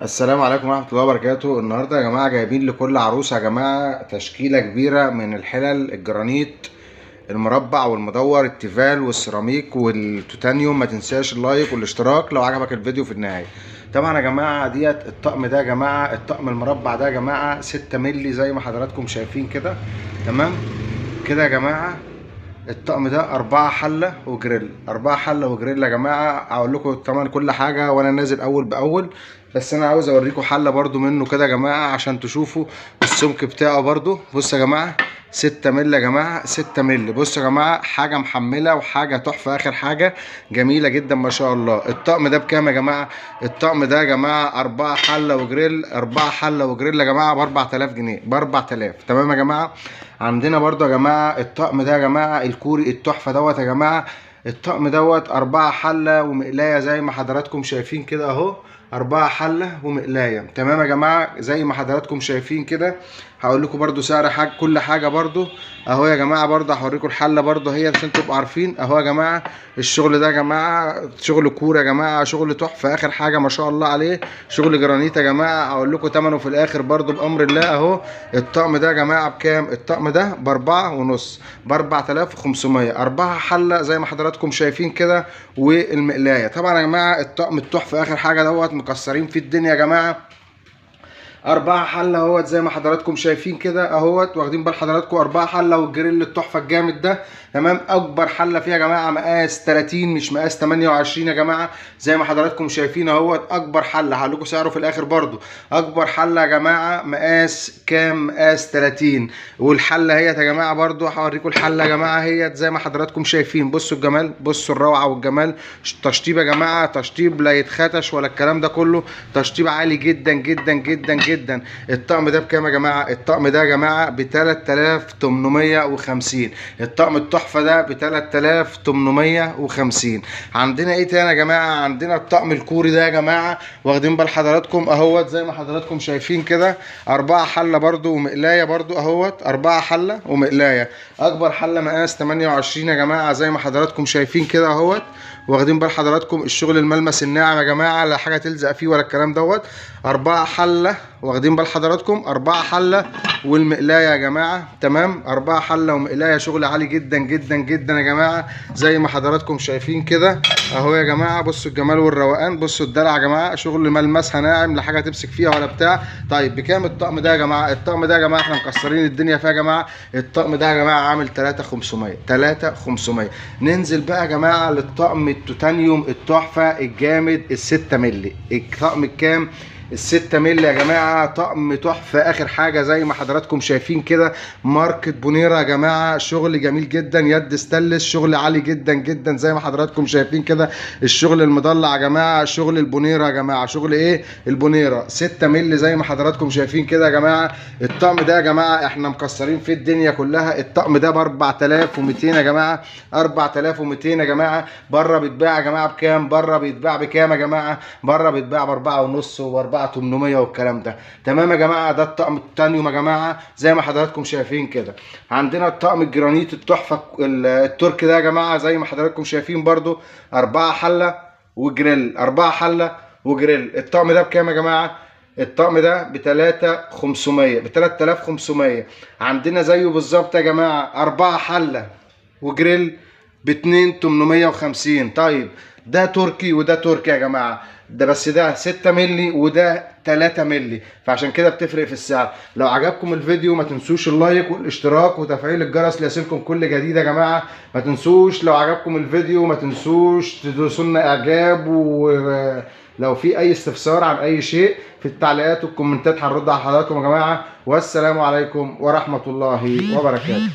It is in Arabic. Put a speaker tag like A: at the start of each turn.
A: السلام عليكم ورحمة الله وبركاته. النهاردة يا جماعة جايبين لكل عروسة يا جماعة تشكيلة كبيرة من الحلل الجرانيت المربع والمدور التيفال والسيراميك والتيتانيوم. ما تنساش اللايك والاشتراك لو عجبك الفيديو في النهاية. طبعا يا جماعة ديت الطقم ده يا جماعة، الطقم المربع ده يا جماعة 6 مللي زي ما حضراتكم شايفين كده. تمام كده يا جماعة. الطقم ده 4 حلة وجريل، 4 حلة وجريل يا جماعة. هقول لكم طبعا كل حاجة وانا نازل اول باول، بس انا عاوز اوريكم حلة برضو منه كده يا جماعة عشان تشوفوا السمك بتاعه برضو. بصوا يا جماعة 6 مللي يا جماعة، 6 مللي. بصوا يا جماعة حاجة محملة وحاجة تحفة، اخر حاجة جميلة جدا ما شاء الله. الطقم ده بكام يا جماعة؟ الطقم ده يا جماعة 4 حلة وجريل، 4 حلة وجريل يا جماعة ب 4000 جنيه، ب 4000. تمام يا جماعة. عندنا برضو يا جماعة الطقم ده يا جماعة الكوري التحفة دوت يا جماعة. الطقم دوت 4 حلة ومقلاية زي ما حضراتكم شايفين كده اهو، 4 حلة ومقلاية. تمام يا جماعة زي ما حضراتكم شايفين كده. هقول لكم برضو سعر حاجة كل حاجة برضو اهو يا جماعة. برضو هوريكم الحلة برضو هي عشان تبقوا عارفين اهو يا جماعة. الشغل ده يا جماعة شغل كورة يا جماعة، شغل تحفة اخر حاجة ما شاء الله عليه. شغل جرانيت يا جماعة. هقول لكم ثمنه في الاخر برضو بامر الله اهو. الطقم ده يا جماعة بكام؟ الطقم ده ب4.5، ب 4500. 4 حلة زي ما حضراتكم شايفين كده والمقلاية. طبعا يا جماعة الطقم التحفة اخر حاجة دوت مكسرين في الدنيا يا جماعة. 4 حلة اهوت زي ما حضراتكم شايفين كده اهوت، واخدين بال حضراتكم 4 حلة والجريل التحفة الجامد ده. تمام. اكبر حلة فيها يا جماعة مقاس 30 مش مقاس 28 يا جماعة زي ما حضراتكم شايفين اهوت. اكبر حلة هقول لكم سعره في الاخر برضو. اكبر حلة يا جماعة مقاس كام؟ مقاس 30. والحلة هي يا جماعة برضو هوريكم الحلة يا جماعة هي زي ما حضراتكم شايفين. بصوا الجمال، بصوا الروعة والجمال. تشطيب يا جماعة، تشطيب لا يتخدش ولا الكلام ده كله، تشطيب عالي جدا جدا جدا جدا. الطقم ده بكام يا جماعه؟ الطقم ده يا جماعه ب 3850. الطقم التحفه ده ب 3850. عندنا ايه تاني يا جماعه؟ عندنا الطقم الكوري ده يا جماعه، واخدين بال حضراتكم اهوت زي ما حضراتكم شايفين كده. 4 حله برضو ومقلايه برضو اهوت، 4 حله ومقلايه. اكبر حله مقاس 28 يا جماعه زي ما حضراتكم شايفين كده اهوت، واخدين بال حضراتكم. الشغل الملمس الناعم يا جماعه، لا حاجه تلزق فيه ولا الكلام دوت. 4 حله واخدين بال حضراتكم، 4 حله والمقلايه يا جماعه. تمام. 4 حله ومقلايه، شغل عالي جدا جدا جدا يا جماعه زي ما حضراتكم شايفين كده اهو يا جماعه. بصوا الجمال والروقان، بصوا الدلع يا جماعه، شغل ملمسها ناعم لا حاجه تمسك فيها ولا بتاع. طيب بكام الطقم ده يا جماعه؟ الطقم ده يا جماعه احنا مكسرين الدنيا فيها يا جماعه. الطقم ده يا جماعه عامل 3500، 3500. ننزل بقى يا جماعه للطقم التيتانيوم التحفه الجامد ال6 مللي. الطقم الكام؟ ال6 مللي يا جماعه. طقم تحفه اخر حاجه زي ما حضراتكم شايفين كده. ماركه بونيرا يا جماعه، شغل جميل جدا، يد ستانلس، شغل عالي جدا جدا زي ما حضراتكم شايفين كده. الشغل المضلع يا جماعه، شغل البونيرا يا جماعه، شغل ايه؟ البونيرا 6 مللي زي ما حضراتكم شايفين كده يا جماعه. الطقم ده يا جماعه احنا مكسرين في الدنيا كلها. الطقم ده ب 4200 يا جماعه، 4200 يا جماعه. بره بيتباع يا جماعه بكام؟ بره بيتباع بكام يا جماعه؟ بره بيتباع ب 4.5 و 4800 والكلام ده. تمام يا جماعه. ده الطقم التانيوم يا جماعه زي ما حضراتكم شايفين كده. عندنا الطقم الجرانيت التحفه التركي ده يا جماعه زي ما حضراتكم شايفين برده. 4 حله وجريل، 4 حله وجريل. الطقم ده بكام يا جماعه؟ الطقم ده ب 3500، ب 3500. عندنا زيه بالظبط يا جماعه 4 حله وجريل ب 2850. طيب ده تركي وده تركي يا جماعه، ده بس ده 6 مللي وده 3 مللي، فعشان كده بتفرق في السعر. لو عجبكم الفيديو ما تنسوش اللايك والاشتراك وتفعيل الجرس ليصلكم كل جديد يا جماعه. ما تنسوش لو عجبكم الفيديو ما تنسوش تدوسوا لنا اعجاب، ولو في اي استفسار عن اي شيء في التعليقات والكومنتات هنرد على حضراتكم يا جماعه. والسلام عليكم ورحمه الله وبركاته.